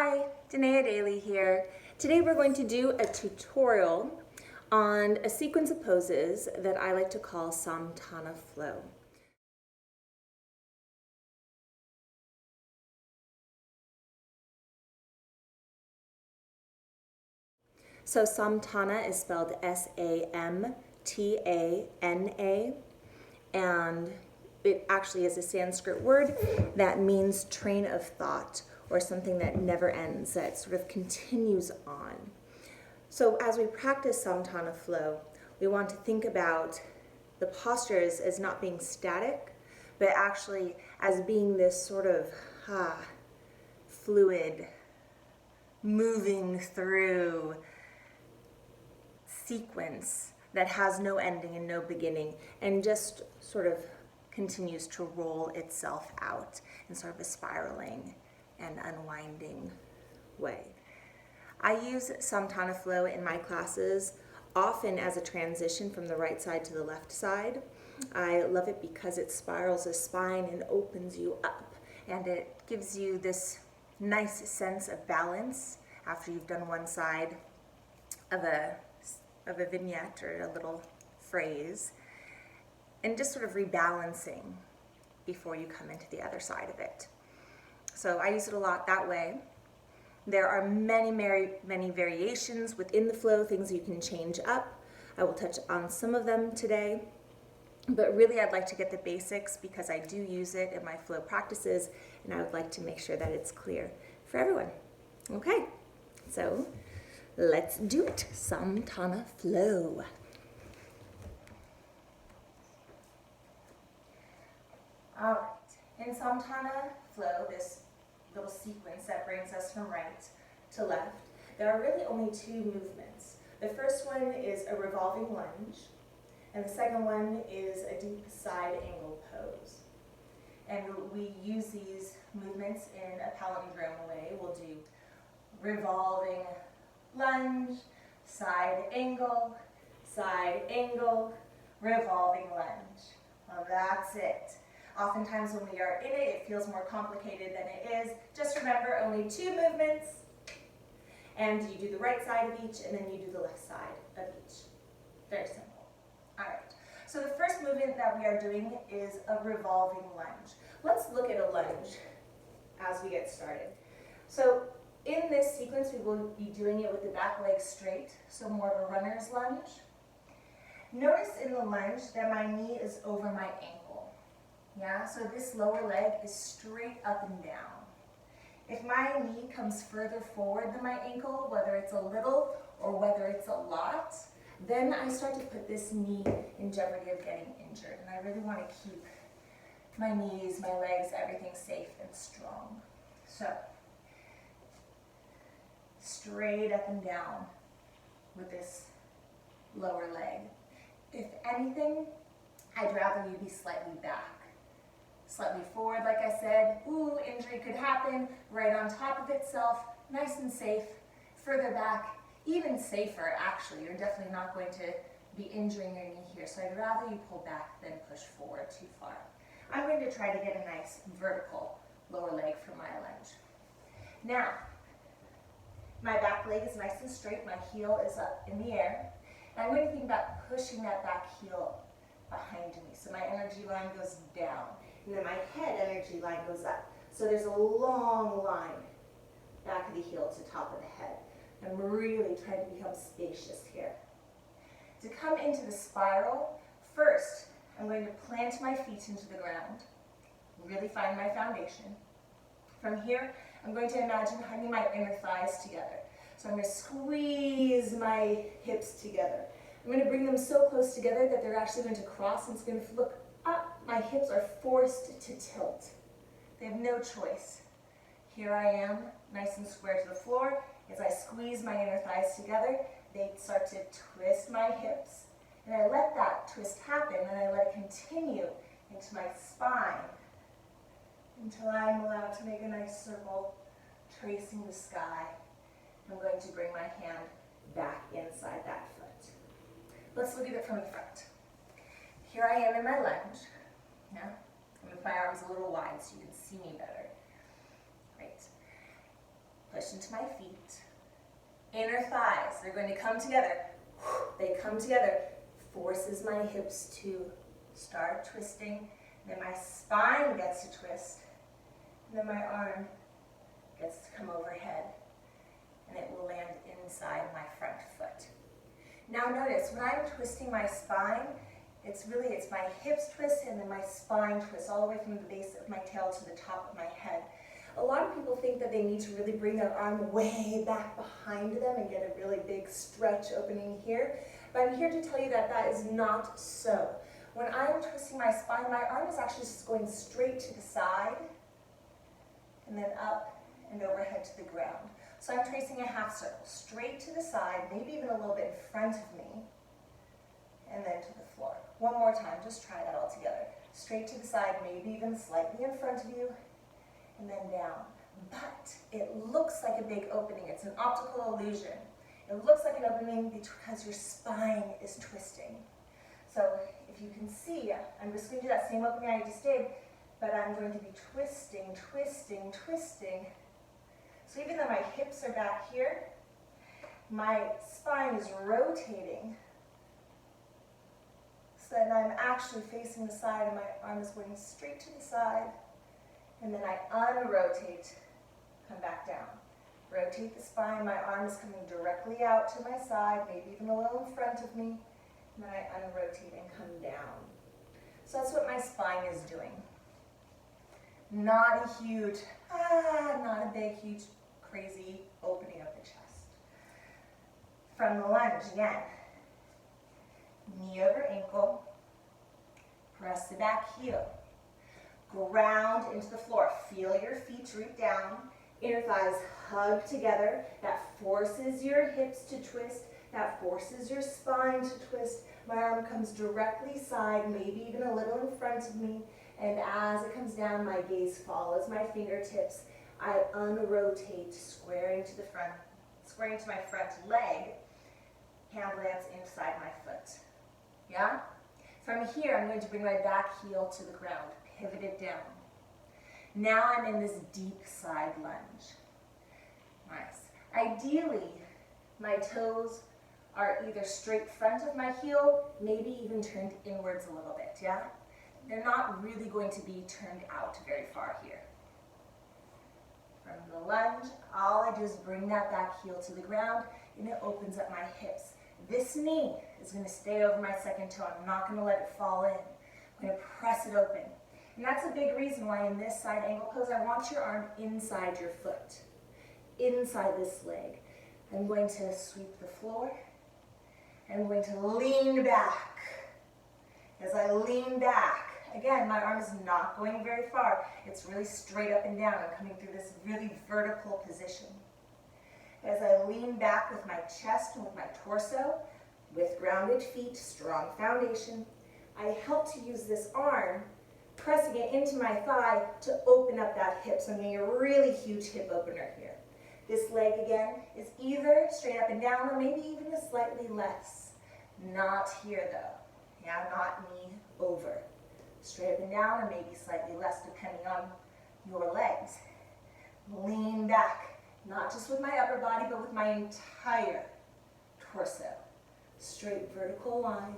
Hi, Denaya Dailey here. Today we're going to do a tutorial on a sequence of poses that I like to call Samtana flow. So Samtana is spelled S-A-M-T-A-N-A, and it actually is a Sanskrit word that means train of thought, or something that never ends, that sort of continues on. So as we practice Samtana flow, we want to think about the postures as not being static, but actually as being this sort of fluid, moving through sequence that has no ending and no beginning, and just sort of continues to roll itself out in sort of a spiraling and unwinding way. I use Samtana flow in my classes often as a transition from the right side to the left side. I love it because it spirals the spine and opens you up, and it gives you this nice sense of balance after you've done one side of a vignette or a little phrase, and just sort of rebalancing before you come into the other side of it. So I use it a lot that way. There are many variations within the flow, things you can change up. I will touch on some of them today, but really I'd like to get the basics because I do use it in my flow practices, and I would like to make sure that it's clear for everyone. Okay, so let's do it. Samtana flow. All right, in Samtana flow, this little sequence that brings us from right to left, there are really only two movements. The first one is a revolving lunge, and the second one is a deep side angle pose. And we use these movements in a palindrome way. We'll do revolving lunge, side angle, revolving lunge. Well, that's it. Oftentimes when we are in it, it feels more complicated than it is. Just remember, only two movements, and you do the right side of each, and then you do the left side of each. Very simple. All right, so the first movement that we are doing is a revolving lunge. Let's look at a lunge as we get started. So in this sequence, we will be doing it with the back leg straight, so more of a runner's lunge. Notice in the lunge that my knee is over my ankle. Yeah, so this lower leg is straight up and down. If my knee comes further forward than my ankle, whether it's a little or whether it's a lot, then I start to put this knee in jeopardy of getting injured. And I really want to keep my knees, my legs, everything safe and strong. So, straight up and down with this lower leg. If anything, I'd rather you be slightly back. Slightly forward, like I said. Ooh, injury could happen. Right on top of itself, nice and safe. Further back, even safer actually. You're definitely not going to be injuring your knee here, so I'd rather you pull back than push forward too far. I'm going to try to get a nice vertical lower leg for my lunge. Now, my back leg is nice and straight, my heel is up in the air, and I'm going to think about pushing that back heel behind me. So my energy line goes down, and then my head energy line goes up. So there's a long line back of the heel to top of the head. I'm really trying to become spacious here. To come into the spiral, first I'm going to plant my feet into the ground, really find my foundation. From here, I'm going to imagine hugging my inner thighs together. So I'm going to squeeze my hips together. I'm going to bring them so close together that they're actually going to cross, and it's going to look up. My hips are forced to tilt. They have no choice. Here I am, nice and square to the floor. As I squeeze my inner thighs together, they start to twist my hips. And I let that twist happen, and I let it continue into my spine until I'm allowed to make a nice circle tracing the sky. I'm going to bring my hand back inside that foot. Let's look at it from the front. Here I am in my lunge. Yeah? I'm with my arms a little wide so you can see me better. Great. Push push into my feet. Inner thighs, they're going to come together. They come together. Forces my hips to start twisting. Then my spine gets to twist. And then my arm gets to come overhead. And it will land inside my front foot. Now notice, when I'm twisting my spine, it's my hips twist and then my spine twist all the way from the base of my tail to the top of my head. A lot of people think that they need to really bring their arm way back behind them and get a really big stretch opening here. But I'm here to tell you that that is not so. When I'm twisting my spine, my arm is actually just going straight to the side and then up and overhead to the ground. So I'm tracing a half circle, straight to the side, maybe even a little bit in front of me, and then to the floor. One more time, just try that all together. Straight to the side, maybe even slightly in front of you, and then down. But it looks like a big opening. It's an optical illusion. It looks like an opening because your spine is twisting. So if you can see, I'm just going to do that same opening I just did, but I'm going to be twisting, twisting, twisting. So even though my hips are back here, my spine is rotating so that I'm actually facing the side and my arm is going straight to the side. And then I unrotate, come back down. Rotate the spine, my arm is coming directly out to my side, maybe even a little in front of me. And then I unrotate and come down. So that's what my spine is doing. Not a huge, not a big, huge, crazy opening of the chest. From the lunge, again. Knee over ankle. Press the back heel. Ground into the floor. Feel your feet root down. Inner thighs hug together. That forces your hips to twist. That forces your spine to twist. My arm comes directly side, maybe even a little in front of me. And as it comes down, my gaze follows my fingertips. I unrotate, squaring to the front, squaring to my front leg. Hand lands inside my foot. Yeah? From here, I'm going to bring my back heel to the ground. Pivot it down. Now I'm in this deep side lunge. Nice. Ideally, my toes are either straight front of my heel, maybe even turned inwards a little bit, yeah? They're not really going to be turned out very far here. From the lunge, all I do is bring that back heel to the ground, and it opens up my hips. This knee is going to stay over my second toe. I'm not going to let it fall in. I'm going to press it open. And that's a big reason why in this side angle pose, I want your arm inside your foot, inside this leg. I'm going to sweep the floor. I'm going to lean back. As I lean back, again, my arm is not going very far. It's really straight up and down. I'm coming through this really vertical position. As I lean back with my chest and with my torso, with grounded feet, strong foundation, I help to use this arm, pressing it into my thigh to open up that hip. So I'm getting a really huge hip opener here. This leg, again, is either straight up and down or maybe even a slightly less. Not here, though. Yeah, not knee over. Straight up and down or maybe slightly less, depending on your legs. Lean back, not just with my upper body, but with my entire torso. Straight vertical line.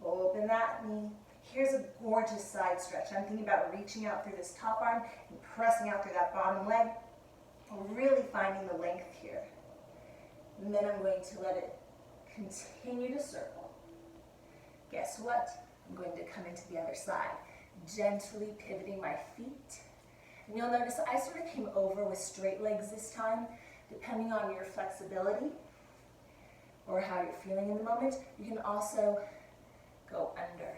Open that knee. Here's a gorgeous side stretch. I'm thinking about reaching out through this top arm and pressing out through that bottom leg. Really finding the length here. And then I'm going to let it continue to circle. Guess what? I'm going to come into the other side, gently pivoting my feet. And you'll notice I sort of came over with straight legs this time, depending on your flexibility or how you're feeling in the moment. You can also go under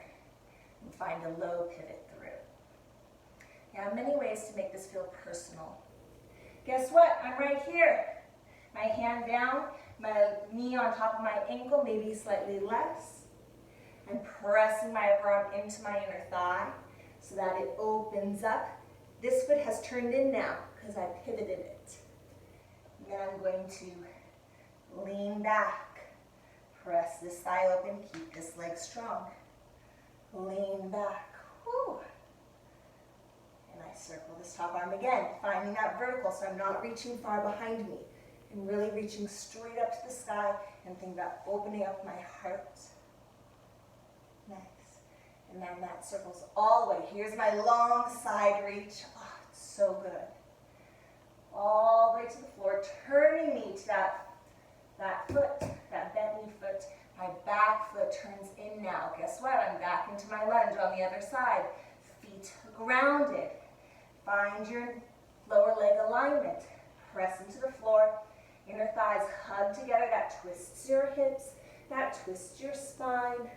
and find a low pivot through. Now, many ways to make this feel personal. Guess what? I'm right here. My hand down, my knee on top of my ankle, maybe slightly less. I'm pressing my upper arm into my inner thigh so that it opens up. This foot has turned in now because I pivoted it. And then I'm going to lean back, press this thigh open, keep this leg strong. Lean back, whew. And I circle this top arm again, finding that vertical so I'm not reaching far behind me. I'm really reaching straight up to the sky and think about opening up my heart. Nice. And then that circles all the way. Here's my long side reach. Oh, it's so good. All the way to the floor, turning me to that foot, that bent knee foot. My back foot turns in now. Guess what? I'm back into my lunge on the other side. Feet grounded. Find your lower leg alignment. Press into the floor. Inner thighs hug together. That twists your hips. That twists your spine.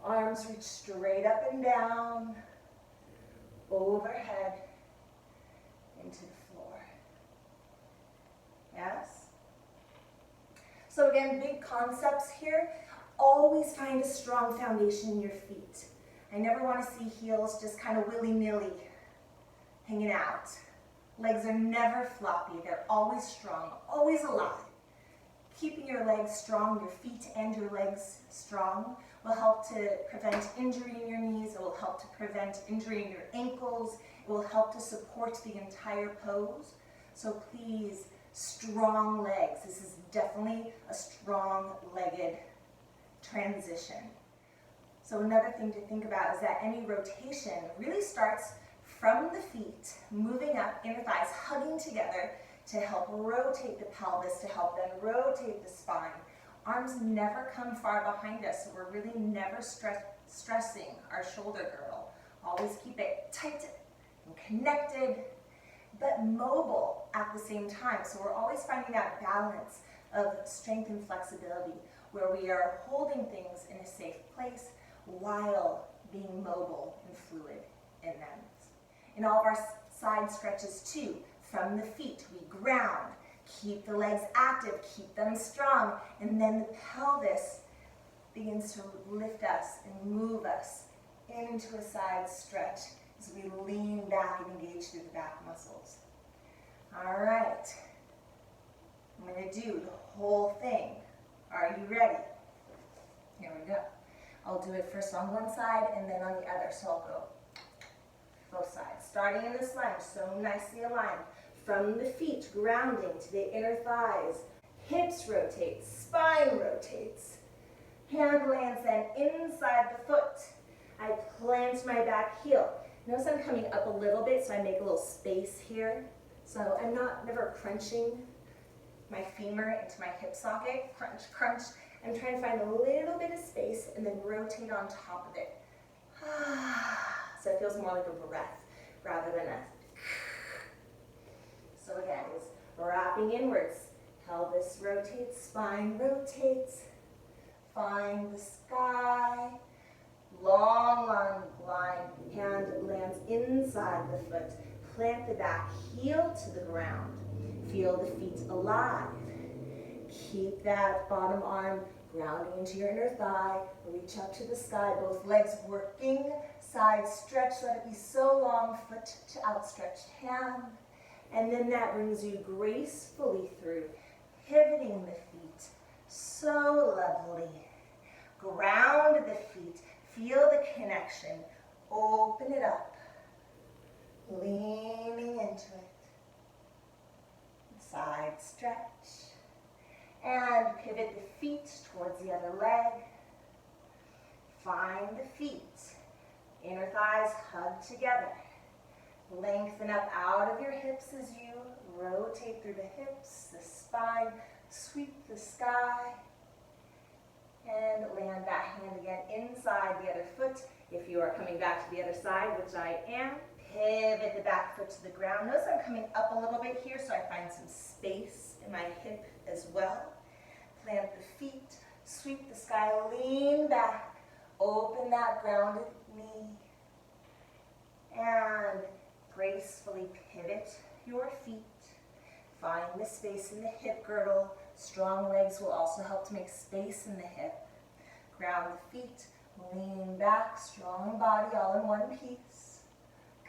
Arms reach straight up and down. Overhead. Into the floor. Yes? So again, big concepts here. Always find a strong foundation in your feet. I never want to see heels just kind of willy-nilly hanging out. Legs are never floppy. They're always strong, always alive. Keeping your legs strong, your feet and your legs strong, will help to prevent injury in your knees. It will help to prevent injury in your ankles. It will help to support the entire pose. So please, strong legs. This is definitely a strong-legged transition. So another thing to think about is that any rotation really starts from the feet, moving up, inner thighs hugging together to help rotate the pelvis, to help then rotate the spine. Arms never come far behind us, so we're really never stressing our shoulder girdle. Always keep it tight and connected, but mobile at the same time. So we're always finding that balance of strength and flexibility where we are holding things in a safe place while being mobile and fluid in them. In all of our side stretches too, from the feet, we ground, keep the legs active, keep them strong, and then the pelvis begins to lift us and move us into a side stretch as we lean back and engage through the back muscles. All right, I'm going to do the whole thing. Are you ready? Here we go. I'll do it first on one side and then on the other, so I'll go both sides. Starting in this lunge, so nicely aligned. From the feet, grounding to the inner thighs. Hips rotate, spine rotates. Hand lands then inside the foot. I plant my back heel. Notice I'm coming up a little bit, so I make a little space here. So I'm never crunching my femur into my hip socket. Crunch, crunch. I'm trying to find a little bit of space and then rotate on top of it. So it feels more like a breath rather than a. So again, it's wrapping inwards. Pelvis rotates, spine rotates. Find the sky. Long line. Hand lands inside the foot. Plant the back heel to the ground. Feel the feet alive. Keep that bottom arm grounding into your inner thigh. Reach up to the sky, both legs working. Side stretch, let it be so long, foot to outstretched hand. And then that brings you gracefully through, pivoting the feet. So lovely. Ground the feet. Feel the connection. Open it up. Leaning into it. Side stretch. And pivot the feet towards the other leg. Find the feet. Inner thighs hug together. Lengthen up out of your hips as you rotate through the hips, the spine, sweep the sky, and land that hand again inside the other foot. If you are coming back to the other side, which I am, pivot the back foot to the ground. Notice I'm coming up a little bit here, so I find some space in my hip as well. Plant the feet, sweep the sky, lean back, open that grounded knee, and gracefully pivot your feet. Find the space in the hip girdle. Strong legs will also help to make space in the hip. Ground the feet, lean back, strong body all in one piece.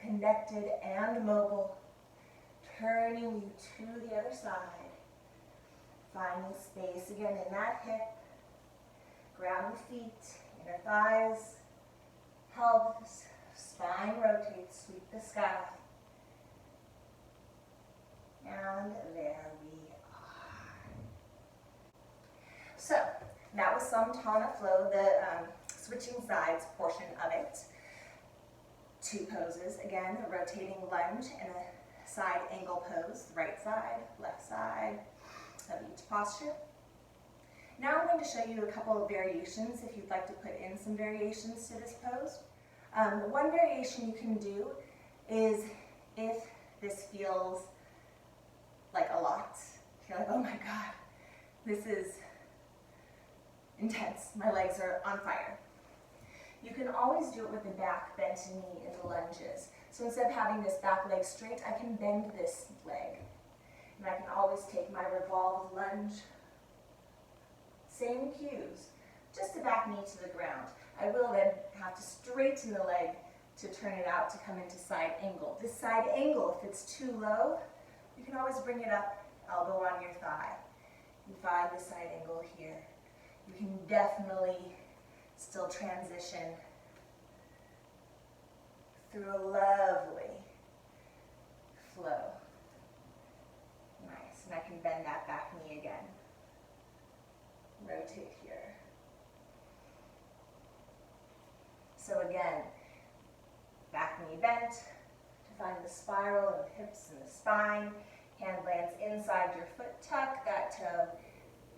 Connected and mobile. Turning you to the other side. Finding space again in that hip. Ground the feet, inner thighs, pelvis, spine rotates, sweep the sky. Samtana flow, the switching sides portion of it. 2 poses, again, a rotating lunge and a side angle pose, right side, left side of each posture. Now I'm going to show you a couple of variations if you'd like to put in some variations to this pose. One variation you can do is if this feels like a lot. You're like, oh my God, this is intense. My legs are on fire. You can always do it with the back bent knee in the lunges. So instead of having this back leg straight, I can bend this leg. And I can always take my revolved lunge. Same cues, just a back knee to the ground. I will then have to straighten the leg to turn it out to come into side angle. This side angle, if it's too low, you can always bring it up, elbow on your thigh. You find the side angle here. You can definitely still transition through a lovely flow. Nice, and I can bend that back knee again. Rotate here. So again, back knee bent to find the spiral of the hips and the spine. Hand lands inside your foot, tuck that toe.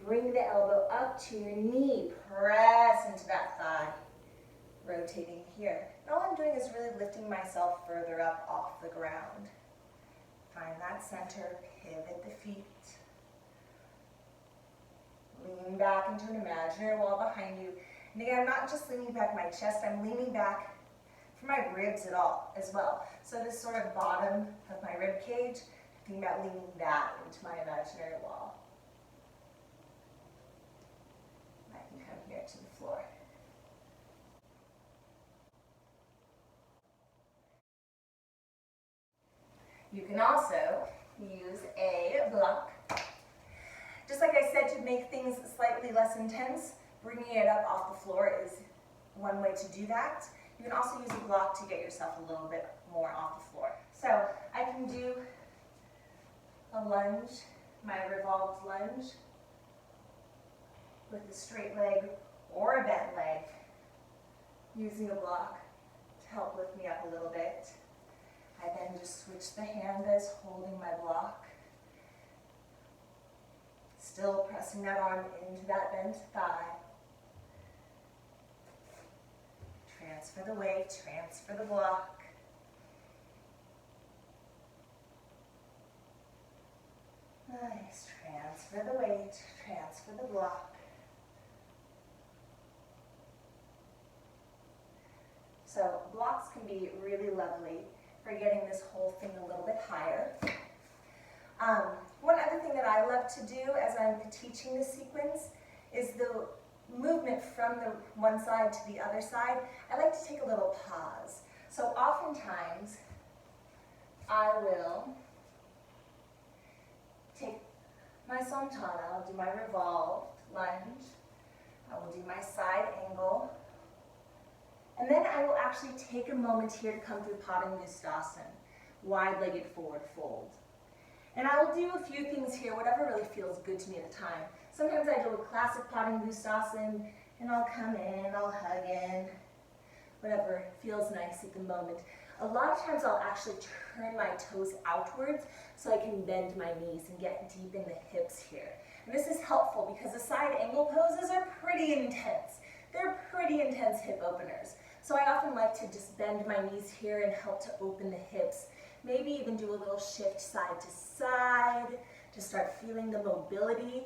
Bring the elbow up to your knee, press into that thigh. Rotating here. And all I'm doing is really lifting myself further up off the ground. Find that center, pivot the feet. Lean back into an imaginary wall behind you. And again, I'm not just leaning back my chest, I'm leaning back for my ribs as well. So this sort of bottom of my rib cage, thinking about leaning that into my imaginary wall. I can come here to the floor. You can also use a block. Just like I said, to make things slightly less intense, bringing it up off the floor is one way to do that. You can also use a block to get yourself a little bit more off the floor. So I can do a lunge, my revolved lunge, with a straight leg or a bent leg, using a block to help lift me up a little bit. I then just switch the hand that's holding my block. Still pressing that arm into that bent thigh. Transfer the weight, transfer the block. Nice, transfer the weight, transfer the block. So blocks can be really lovely for getting this whole thing a little bit higher. One other thing that I love to do as I'm teaching the sequence is the movement from the one side to the other side. I like to take a little pause. So oftentimes I will take my Samtana, I'll do my revolved lunge, I will do my side angle, and then I will actually take a moment here to come through Padangusthasana, wide-legged forward fold. And I will do a few things here, whatever really feels good to me at the time. Sometimes I do a classic Padangusthasana, and I'll come in, I'll hug in, whatever feels nice at the moment. A lot of times I'll actually turn my toes outwards so I can bend my knees and get deep in the hips here. And this is helpful because the side angle poses are pretty intense. They're pretty intense hip openers. So I often like to just bend my knees here and help to open the hips. Maybe even do a little shift side to side to start feeling the mobility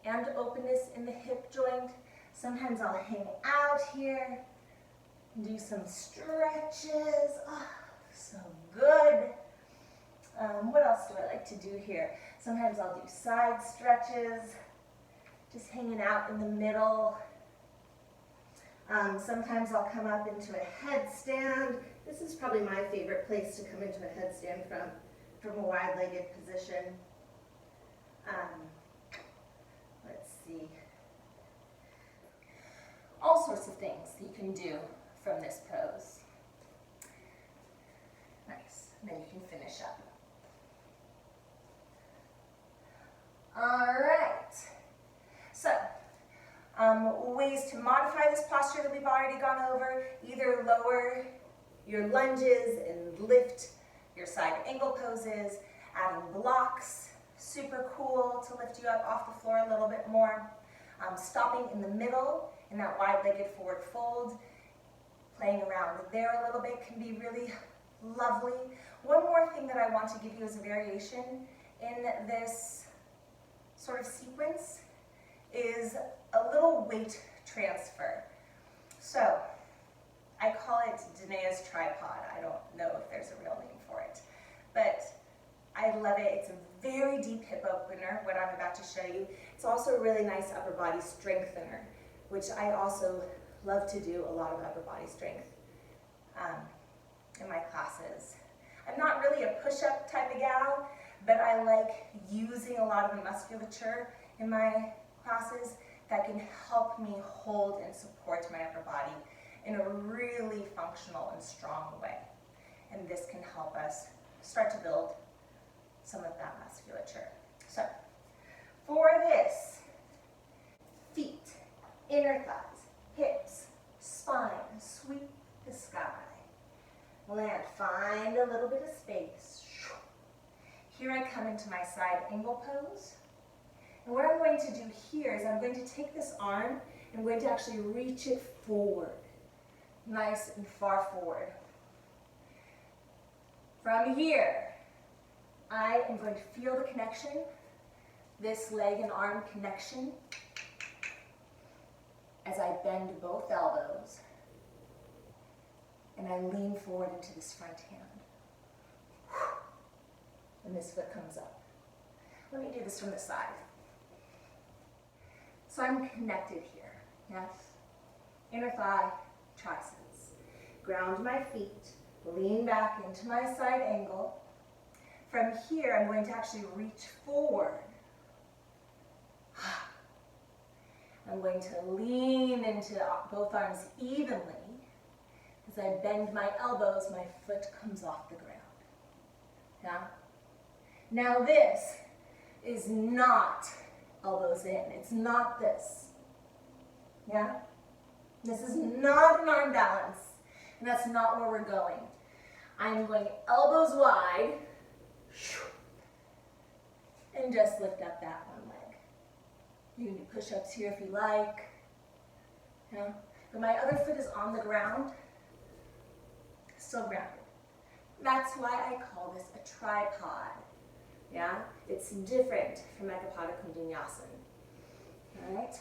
and openness in the hip joint. Sometimes I'll hang out here and do some stretches. Oh, so good. What else do I like to do here? Sometimes I'll do side stretches, just hanging out in the middle. Sometimes I'll come up into a headstand. This is probably my favorite place to come into a headstand from a wide-legged position. Let's see. All sorts of things that you can do from this pose. Nice. And then you can finish up. All right. So, with ways to modify this posture that we've already gone over. Either lower your lunges and lift your side angle poses, adding blocks, super cool to lift you up off the floor a little bit more. Stopping in the middle in that wide-legged forward fold, playing around there a little bit can be really lovely. One more thing that I want to give you as a variation in this sort of sequence is a little weight transfer. So I call it Denaya's tripod. I don't know if there's a real name for it, but I love it. It's a very deep hip opener, what I'm about to show you. It's also a really nice upper body strengthener, which I also love to do a lot of upper body strength in my classes. I'm not really a push-up type of gal, but I like using a lot of the musculature in my classes that can help me hold and support my upper body in a really functional and strong way. And this can help us start to build some of that musculature. So, for this, feet, inner thighs, hips, spine, sweep the sky. Land, find a little bit of space. Here I come into my side angle pose. And what I'm going to do here is I'm going to take this arm and I'm going to actually reach it forward. Nice and far forward. From here, I am going to feel the connection, this leg and arm connection, as I bend both elbows and I lean forward into this front hand. And this foot comes up. Let me do this from the side. So I'm connected here, yes? Inner thigh, triceps. Ground my feet, lean back into my side angle. From here, I'm going to actually reach forward. I'm going to lean into both arms evenly. As I bend my elbows, my foot comes off the ground. Yeah? Now this is not elbows in. It's not this. Yeah? This is not an arm balance. And that's not where we're going. I'm going elbows wide. And just lift up that one leg. You can do push-ups here if you like. Yeah? But my other foot is on the ground. Still grounded. That's why I call this a tripod. Yeah? It's different from Ekapada Kundunyasan. Alright?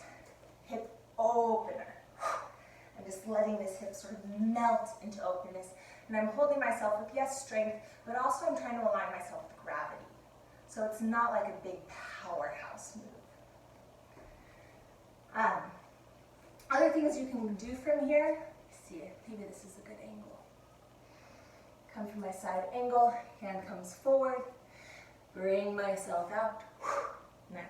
Hip opener. I'm just letting this hip sort of melt into openness. And I'm holding myself with, yes, strength, but also I'm trying to align myself with gravity. So it's not like a big powerhouse move. Other things you can do from here, see it, maybe this is a good angle. Come from my side angle, hand comes forward, bring myself out. Nice.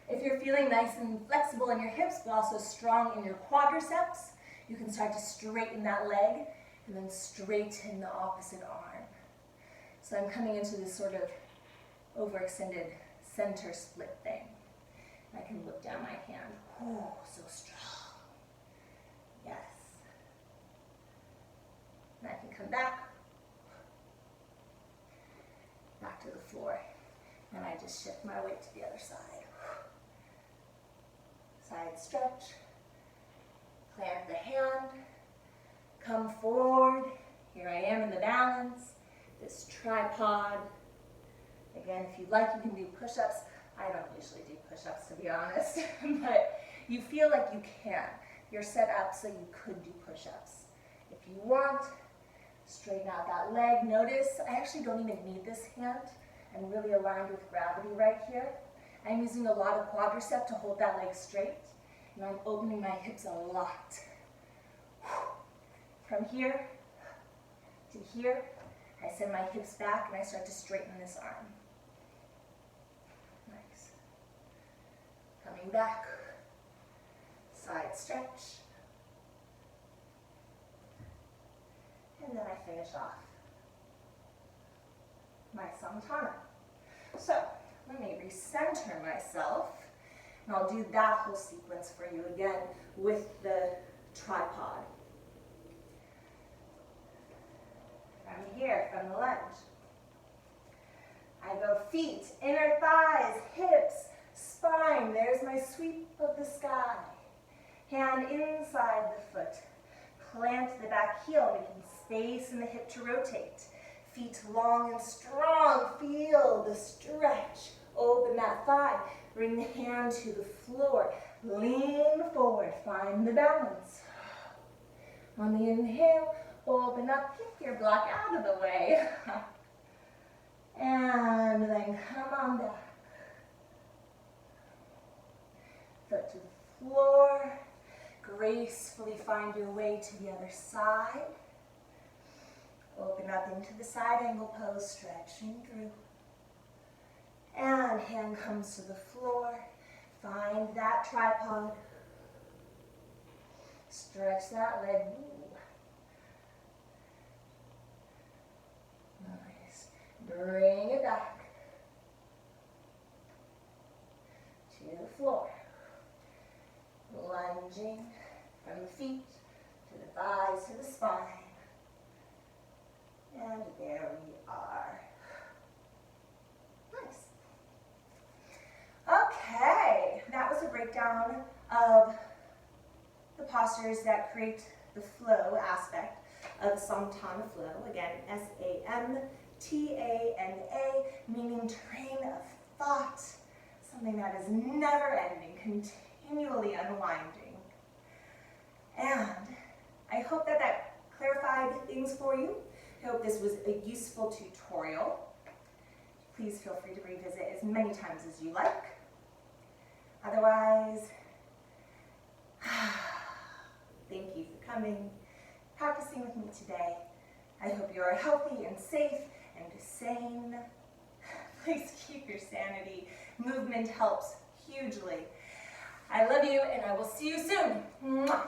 If you're feeling nice and flexible in your hips, but also strong in your quadriceps, you can start to straighten that leg and then straighten the opposite arm. So I'm coming into this sort of overextended center split thing. I can look down my hand. Oh, so strong. Yes. And I can come back to the floor. And I just shift my weight to the other side. Side stretch. Plant the hand. Come forward. Here I am in the balance. This tripod. Again, if you'd like, you can do push-ups. I don't usually do push-ups, to be honest, but you feel like you can. You're set up so you could do push-ups. If you want, straighten out that leg. Notice I actually don't even need this hand. I'm really aligned with gravity right here. I'm using a lot of quadricep to hold that leg straight, and I'm opening my hips a lot. From here to here, I send my hips back and I start to straighten this arm. Nice. Coming back, side stretch. And then I finish off my Samtana. So, let me recenter myself. And I'll do that whole sequence for you again with the tripod. From here, from the lunge. I go feet, inner thighs, hips, spine. There's my sweep of the sky. Hand inside the foot. Plant the back heel, making space in the hip to rotate. Feet long and strong. Feel the stretch. Open that thigh. Bring the hand to the floor. Lean forward. Find the balance. On the inhale, open up. Kick your block out of the way. And then come on back. Foot to the floor. Gracefully find your way to the other side. Open up into the side angle pose, stretching through. And hand comes to the floor. Find that tripod. Stretch that leg. Nice. Bring it back to the floor. Lunging from the feet to the thighs to the spine. And there we are. Nice. Okay, that was a breakdown of the postures that create the flow aspect of Samtana flow. Again, S-A-M-T-A-N-A, meaning train of thought, something that is never ending, continually unwinding. And I hope that that clarified things for you. I hope this was a useful tutorial. Please feel free to revisit as many times as you like. Otherwise, thank you for coming, practicing with me today. I hope you are healthy and safe and sane. Please keep your sanity. Movement helps hugely. I love you, and I will see you soon. Mwah.